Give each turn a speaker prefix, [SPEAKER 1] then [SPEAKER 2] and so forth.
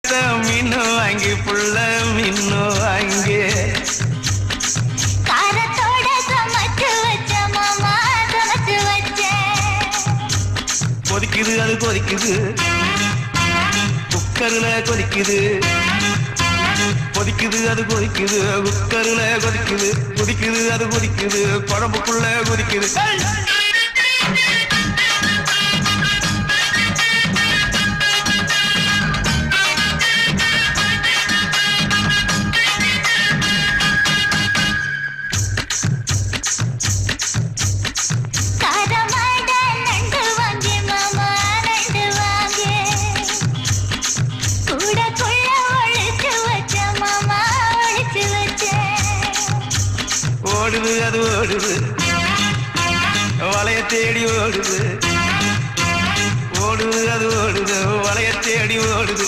[SPEAKER 1] மீனோ வாங்கி புள்ள மீனோ வாங்கி
[SPEAKER 2] காரத்தோட சமைச்சு வச்ச மாமா சமைச்சு வச்சேன்.
[SPEAKER 1] கொதிக்குது அது கொதிக்குது குக்கர்ல கொதிக்குது கொதிக்குது அது கொதிக்குது குக்கர்ல கொதிக்குது கொதிக்குது அது கொதிக்குது குழம்புக்குள்ள கொதிக்குது
[SPEAKER 2] காரமாட நண்டு வாங்கி மாமா நண்டு வாங்கி கூடக்குள்ள ஒழிச்சு வச்ச மாமா ஒழிச்சு வச்சேன்.
[SPEAKER 1] ஓடுது அது ஓடுது வளைய தேடி ஓடுது ஓடுது அது ஓடுது வளைய தேடி ஓடுது